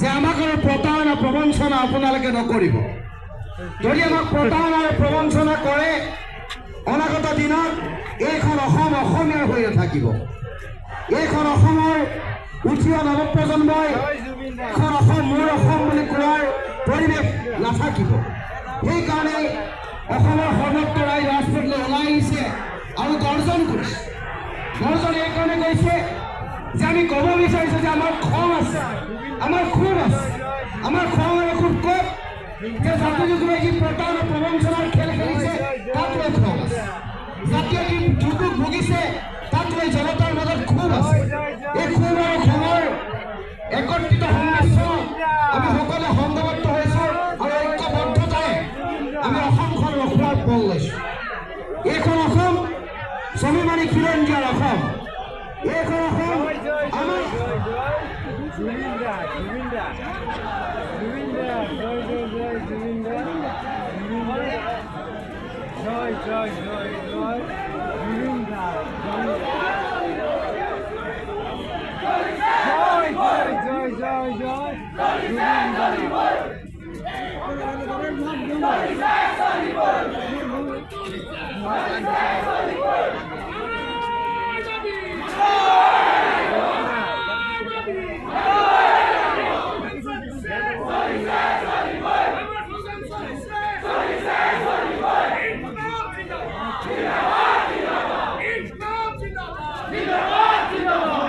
যে আমাক আৰু প্ৰতাৰণা প্ৰবঞ্চনা আপোনালোকে নকৰিব। যদি আমাক প্ৰতাৰণা আৰু প্ৰবঞ্চনা কৰে, অনাগত দিনত এইখন অসম অসমীয়াৰ হৈ নাথাকিব। এইখন অসমৰ উঠি অহা নৱপ্ৰজন্মই জয় জুবিন দা এখন অসম মোৰ অসম বুলি কোৱাৰ পৰিৱেশ নাথাকিব। সেইকাৰণে অসমৰ সৰ্বত্ৰ ৰাইজ ৰাজপথলৈ ওলাই আহিছে আৰু গৰ্জন কৰিছে। গৰ্জন এইকাৰণে কৰিছে যে আমি ক'ব বিচাৰিছোঁ যে আমাৰ খং আছে, আমাৰ ক্ষোভ আছে। আমাৰ খং আৰু ক্ষোভ ক'ত? যে জাতীয় যুগৰ যি প্ৰতাৰণা প্ৰবঞ্চনাৰ খেল খেলিছে তাত লৈ খং আছে। জাতীয় যি দুৰ্যোগ ভুগিছে তাত লৈ জনতাৰ মাজত ক্ষোভ আছে। এই ক্ষোভ আৰু খঙৰ একত্ৰিত সংমিশ্ৰণ আমি সকলোৱে সংঘবদ্ধ হৈছোঁ আৰু ঐক্যবদ্ধতাৰে আমি অসমখন ৰখোৱাৰ পল লৈছোঁ। এইখন অসম স্বাভিমানী খিলঞ্জীয়াৰ অসম। এইখন অসম আমাৰ জুবিন দা জুবিন দা জুবিন দা জয় জয় জয় জুবিন দা জয় জয় জয় জয় জুবিন দা জয় জয় জয় জয় জুবিন দা